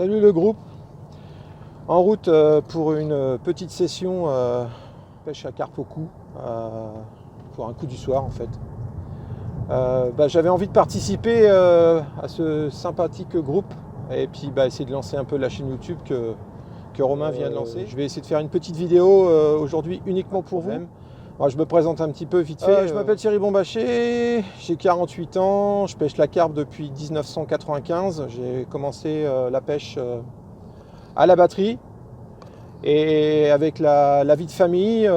Salut le groupe, en route pour une petite session pêche à carpe au cou, pour un coup du soir en fait. J'avais envie de participer à ce sympathique groupe et puis essayer de lancer un peu la chaîne YouTube que Romain vient de lancer. Je vais essayer de faire une petite vidéo aujourd'hui uniquement pour vous. Alors, je me présente un petit peu vite fait. Je m'appelle Thierry Bombaché, j'ai 48 ans, je pêche la carpe depuis 1995. J'ai commencé la pêche à la batterie et avec la vie de famille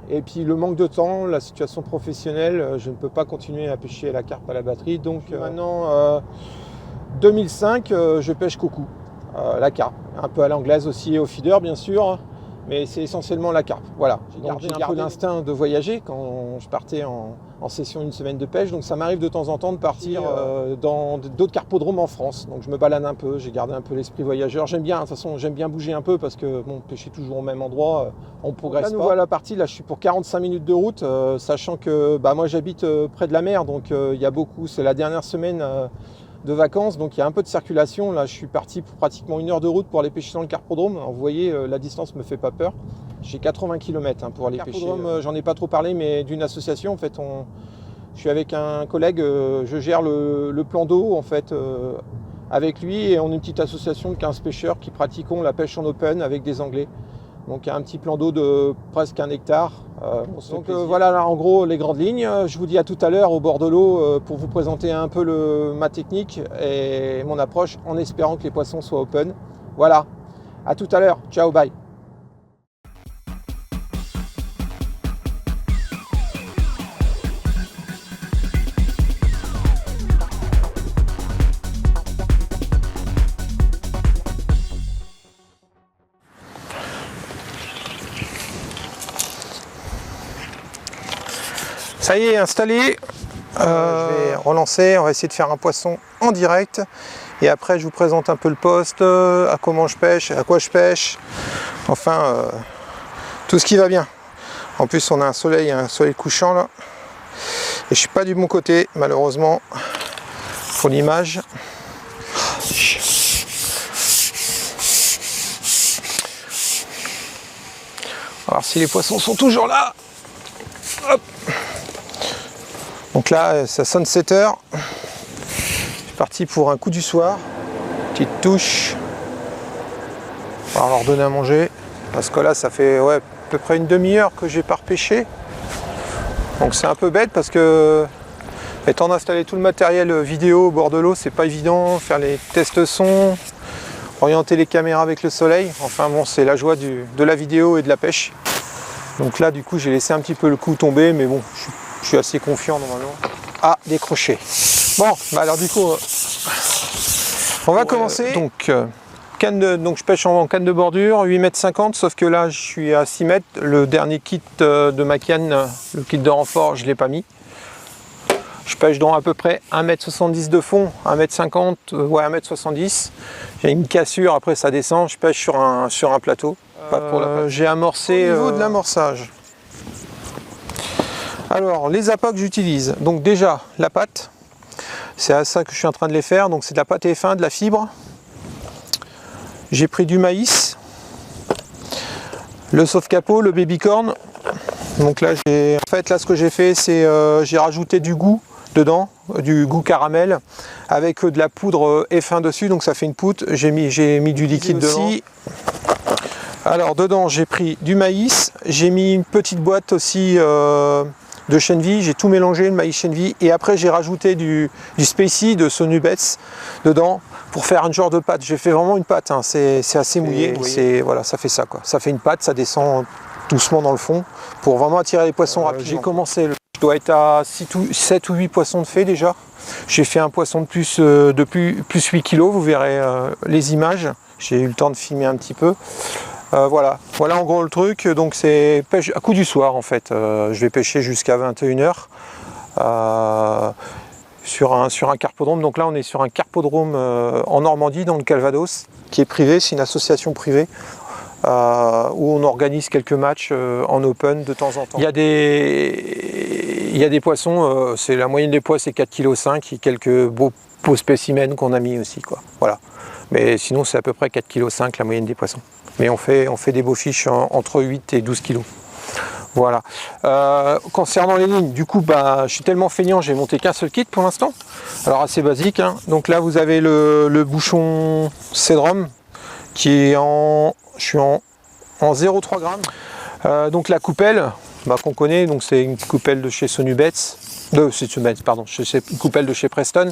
et puis le manque de temps, la situation professionnelle, je ne peux pas continuer à pêcher la carpe à la batterie. Donc maintenant, 2005, je pêche qu'au cou, la carpe. Un peu à l'anglaise aussi, au feeder bien sûr. Mais c'est essentiellement la carpe. Voilà. J'ai un peu l'instinct de voyager quand je partais en session une semaine de pêche. Donc ça m'arrive de temps en temps de partir dans d'autres carpodromes en France. Donc je me balade un peu, j'ai gardé un peu l'esprit voyageur. J'aime bien, de toute façon, j'aime bien bouger un peu parce que bon, pêcher toujours au même endroit, on progresse pas. Là, nous voilà parti. Là, je suis pour 45 minutes de route, sachant que moi j'habite près de la mer, donc il y a beaucoup. C'est la dernière semaine de vacances, donc il y a un peu de circulation. Là, je suis parti pour pratiquement 1 heure de route pour aller pêcher dans le carpodrome. Alors, vous voyez, la distance me fait pas peur. J'ai 80 km pour aller pêcher. J'en ai pas trop parlé, mais d'une association, en fait, je suis avec un collègue, je gère le plan d'eau, en fait, avec lui, et on est une petite association de 15 pêcheurs qui pratiquons la pêche en open avec des Anglais. Donc il y a un petit plan d'eau de presque 1 hectare. Voilà là, en gros les grandes lignes. Je vous dis à tout à l'heure au bord de l'eau pour vous présenter un peu ma technique et mon approche en espérant que les poissons soient open. Voilà, à tout à l'heure. Ciao, bye. Ça y est, installé. Je vais relancer, on va essayer de faire un poisson en direct. Et après, je vous présente un peu le poste, à comment je pêche, à quoi je pêche. Enfin, tout ce qui va bien. En plus, on a un soleil couchant là. Et je suis pas du bon côté, malheureusement, pour l'image. On va voir si les poissons sont toujours là. Hop. Donc là, ça sonne 7 heures. Je suis parti pour un coup du soir. Petite touche. On va leur donner à manger. Parce que là, ça fait à peu près une demi-heure que j'ai pas repêché. Donc c'est un peu bête parce que, étant d'installer tout le matériel vidéo au bord de l'eau, c'est pas évident. Faire les tests son, orienter les caméras avec le soleil. Enfin bon, c'est la joie de la vidéo et de la pêche. Donc là, du coup, j'ai laissé un petit peu le coup tomber, mais bon, je suis assez confiant normalement à décrocher. Bon, alors du coup, on va commencer. Donc, je pêche en canne de bordure, 8,50 m, sauf que là, je suis à 6 mètres. Le dernier kit de ma canne, le kit de renfort, je ne l'ai pas mis. Je pêche dans à peu près 1,70 m de fond, 1,50 m, 1,70 m. J'ai une cassure, après ça descend, je pêche sur un plateau. J'ai amorcé au niveau de l'amorçage. Alors, les appâts que j'utilise, donc déjà la pâte, c'est à ça que je suis en train de les faire, donc c'est de la pâte F1, de la fibre. J'ai pris du maïs, le sauve-capot, le baby-corn. Donc là, ce que j'ai fait, c'est j'ai rajouté du goût dedans, du goût caramel, avec de la poudre F1 dessus, donc ça fait une poudre. J'ai mis du liquide dedans. Alors dedans, j'ai pris du maïs, j'ai mis une petite boîte aussi de chènevis, j'ai tout mélangé, le maïs chènevis, et après j'ai rajouté du Spacey de Sonubets dedans pour faire un genre de pâte. J'ai fait vraiment une pâte, hein. C'est assez mouillé, voilà, ça fait ça quoi. Ça fait une pâte, ça descend doucement dans le fond pour vraiment attirer les poissons rapidement. J'ai commencé, je dois être à 7 ou 8 poissons de fait déjà. J'ai fait un poisson de plus 8 kg, vous verrez les images. J'ai eu le temps de filmer un petit peu. Voilà en gros le truc, donc c'est pêche à coup du soir en fait. Je vais pêcher jusqu'à 21 h sur un carpodrome. Donc là on est sur un carpodrome en Normandie, dans le Calvados, qui est privé, c'est une association privée où on organise quelques matchs en open de temps en temps. Il y a des poissons, c'est la moyenne des poids c'est 4,5 kg et quelques beaux spécimens qu'on a mis aussi, quoi. Voilà. Mais sinon, c'est à peu près 4,5 kg la moyenne des poissons. Mais on fait des beaux fiches entre 8 et 12 kg. Voilà. Concernant les lignes, du coup, je suis tellement feignant, j'ai monté qu'un seul kit pour l'instant. Alors assez basique, hein. Donc là, vous avez le bouchon Cedrum qui est je suis en 0,3 g. Donc la coupelle, qu'on connaît, donc c'est une coupelle de chez Sonubets. C'est une coupelle de chez Preston.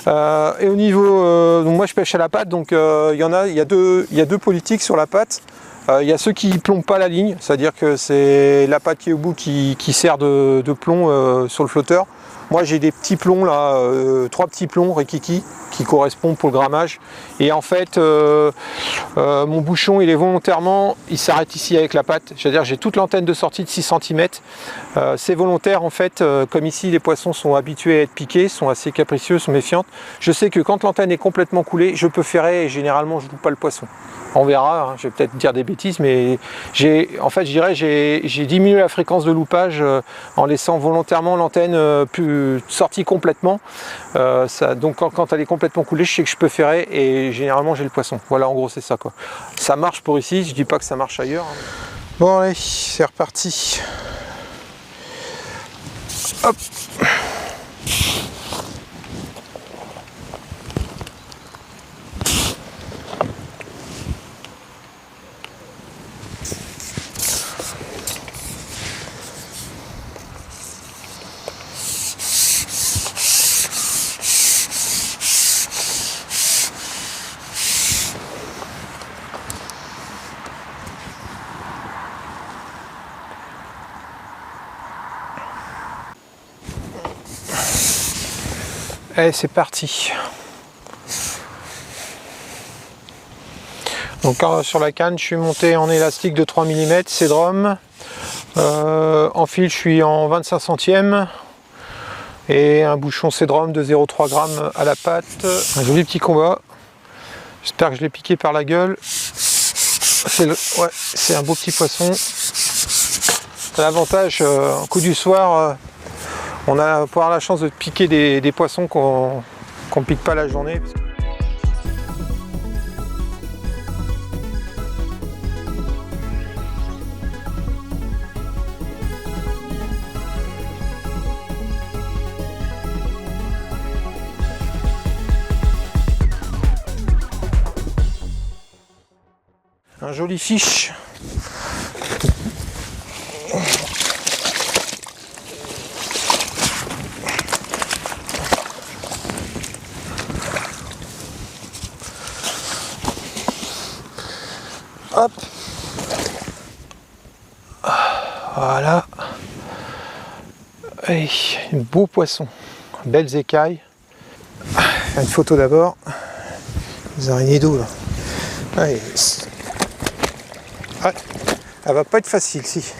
Et au niveau, donc moi je pêche à la patte, donc il y a deux politiques sur la patte. Il y a ceux qui ne plombent pas la ligne, c'est-à-dire que c'est la patte qui est au bout qui sert de plomb sur le flotteur. Moi j'ai des petits plombs là, 3 petits plombs Rikiki qui correspondent pour le grammage. Et en fait, mon bouchon il s'arrête ici avec la patte. C'est-à-dire j'ai toute l'antenne de sortie de 6 cm. C'est volontaire en fait, comme ici les poissons sont habitués à être piqués, sont assez capricieux, sont méfiantes. Je sais que quand l'antenne est complètement coulée, je peux ferrer et généralement je ne loupe pas le poisson. On verra, hein, je vais peut-être dire des bêtises, mais j'ai diminué la fréquence de loupage en laissant volontairement l'antenne sortie complètement. Donc quand elle est complètement coulée, je sais que je peux ferrer et généralement j'ai le poisson. Voilà, en gros c'est ça, quoi. Ça marche pour ici, je dis pas que ça marche ailleurs. Bon allez, c'est reparti. Hop. Allez, c'est parti. Donc sur la canne, je suis monté en élastique de 3 mm, Cedrum. En fil, je suis en 25 centièmes. Et un bouchon Cedrum de 0,3 g à la patte. Un joli petit combat. J'espère que je l'ai piqué par la gueule. C'est un beau petit poisson. L'avantage, au coup du soir, on a pour avoir la chance de piquer des poissons qu'on ne pique pas la journée. Un joli fiche. Hop. Voilà. Allez, un beau poisson. Belles écailles. Une photo d'abord. Les araignées d'eau là. Allez. Ouais, elle va pas être facile, si.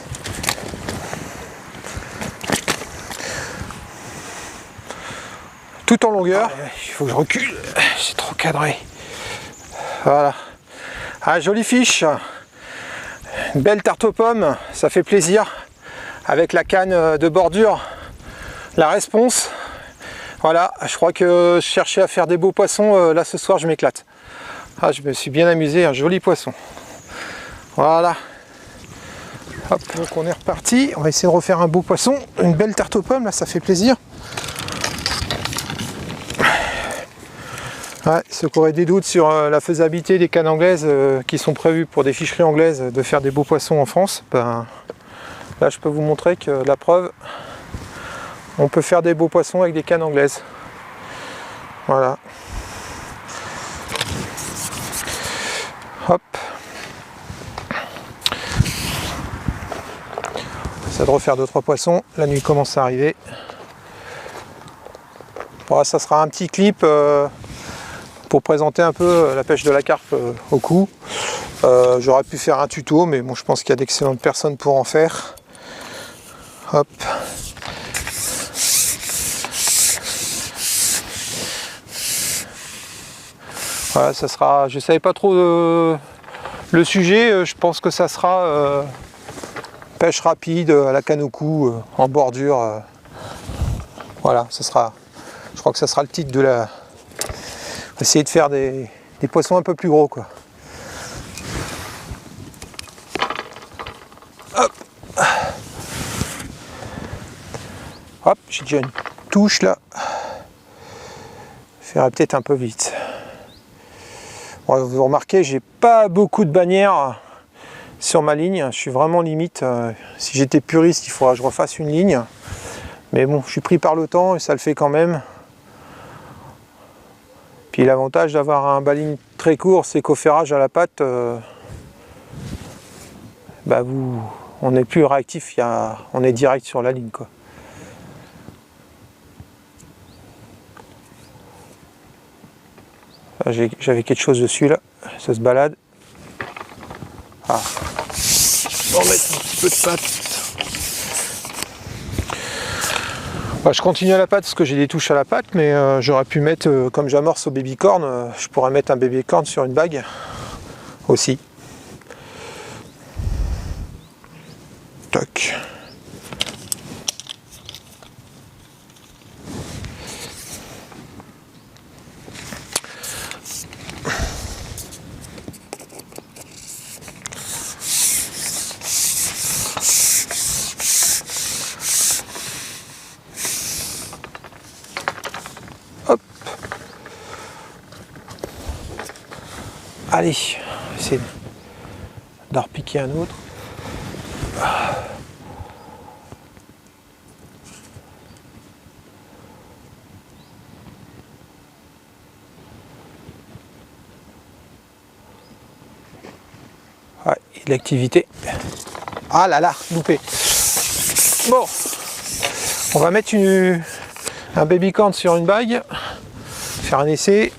Tout en longueur. Il faut que je recule. C'est trop cadré. Voilà. Ah, jolie fiche. Une belle tarte aux pommes. Ça fait plaisir. Avec la canne de bordure. La Response. Voilà. Je crois que je cherchais à faire des beaux poissons. Là, ce soir, je m'éclate. Ah, je me suis bien amusé. Un joli poisson. Voilà. Hop, donc on est reparti. On va essayer de refaire un beau poisson. Une belle tarte aux pommes, là, ça fait plaisir. Ouais, ceux qui auraient des doutes sur la faisabilité des cannes anglaises qui sont prévues pour des ficheries anglaises de faire des beaux poissons en France, là je peux vous montrer que la preuve, on peut faire des beaux poissons avec des cannes anglaises. Voilà. Hop. De refaire 2-3 poissons, la nuit commence à arriver. Bon, ça sera un petit clip pour présenter un peu la pêche de la carpe au cou. J'aurais pu faire un tuto, mais bon, je pense qu'il y a d'excellentes personnes pour en faire. Hop. Voilà, ça sera. Je savais pas trop le sujet. Je pense que ça sera pêche rapide à la canne au cou, en bordure. Voilà, ça sera. Je crois que ça sera le titre de Essayer de faire des poissons un peu plus gros, quoi. Hop. Hop, j'ai déjà une touche là. Faire peut-être un peu vite. Bon, vous remarquez, j'ai pas beaucoup de bannières sur ma ligne. Je suis vraiment limite. Si j'étais puriste, il faudra que je refasse une ligne. Mais bon, je suis pris par le temps et ça le fait quand même. Puis l'avantage d'avoir un baling très court, c'est qu'au ferrage à la patte, on est plus réactif, on est direct sur la ligne, quoi. J'avais quelque chose dessus là, ça se balade. Ah. On va mettre un petit peu de pâte. Je continue à la pâte parce que j'ai des touches à la pâte, mais j'aurais pu mettre, comme j'amorce au baby corn, je pourrais mettre un baby corn sur une bague aussi. Toc. Allez, essayer d'en repiquer un autre. Ouais, il y a de l'activité. Ah là là, loupé. Bon, on va mettre un baby corn sur une bague, faire un essai.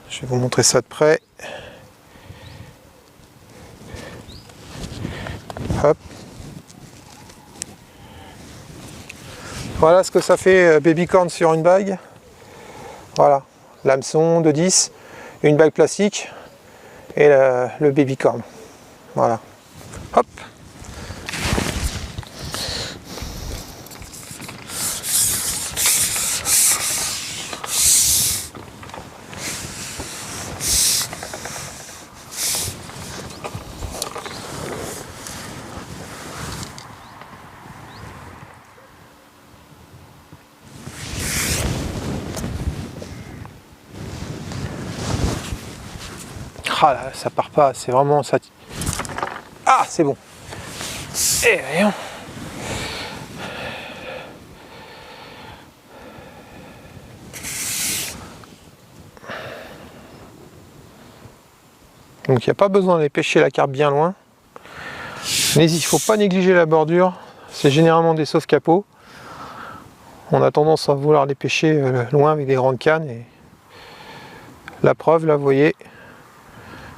Je vais vous montrer ça de près. Hop. Voilà ce que ça fait, baby corn sur une bague. Voilà, l'hameçon de 10, une bague plastique et le baby corn. Voilà. Hop. Ah là, ça part pas, c'est vraiment ça. Ah, c'est bon. Et voyons. Donc il n'y a pas besoin d'aller pêcher la carpe bien loin. Mais il ne faut pas négliger la bordure. C'est généralement des sauve-capots. On a tendance à vouloir les pêcher loin avec des grandes cannes. Et la preuve, là, vous voyez,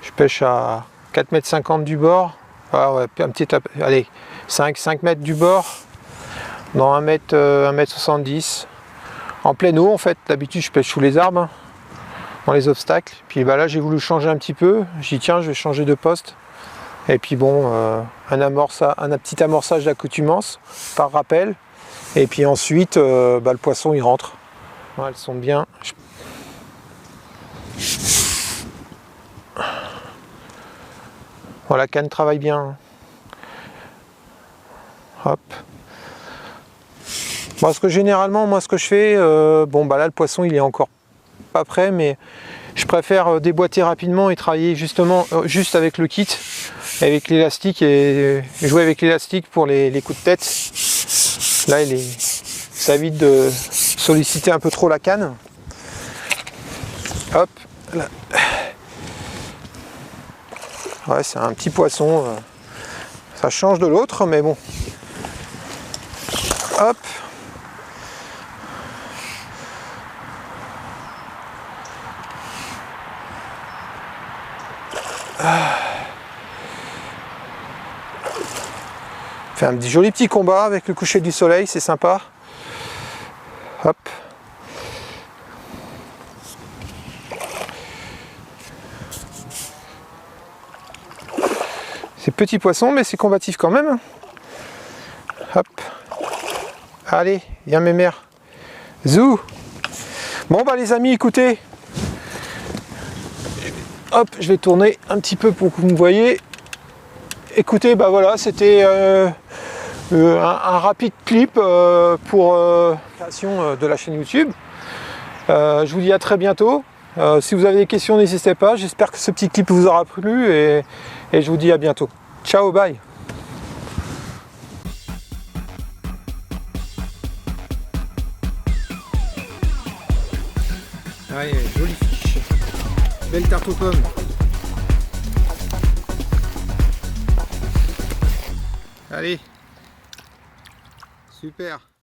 je pêche à 4,50 m du bord. Ah ouais, un petit, allez, 5 mètres du bord, dans 1,70 m. En pleine eau, en fait. D'habitude, je pêche sous les arbres, dans les obstacles. Puis bah, là, j'ai voulu changer un petit peu. J'ai dit, tiens, je vais changer de poste. Et puis bon, un petit amorçage d'accoutumance par rappel. Et puis ensuite, le poisson, il rentre. Ouais, elles sont bien. Voilà, la canne travaille bien. Hop. Bon, parce que généralement, moi, ce que je fais, là, le poisson, il est encore pas prêt, mais je préfère déboîter rapidement et travailler justement juste avec le kit, avec l'élastique et jouer avec l'élastique pour les coups de tête. Là, ça évite de solliciter un peu trop la canne. Hop. Là. Ouais, c'est un petit poisson. Ça change de l'autre, mais bon. Hop. Fait un joli petit combat avec le coucher du soleil, c'est sympa. Hop. C'est petit poisson, mais c'est combatif quand même. Hop. Allez, viens mes mères. Zou. Bon bah les amis, écoutez, hop, je vais tourner un petit peu pour que vous me voyez. Écoutez, bah voilà, c'était un rapide clip pour la création de la chaîne YouTube. Je vous dis à très bientôt. Si vous avez des questions, n'hésitez pas. J'espère que ce petit clip vous aura plu et je vous dis à bientôt. Ciao, bye. Allez, jolie fiche. Belle tarte aux pommes. Allez. Super.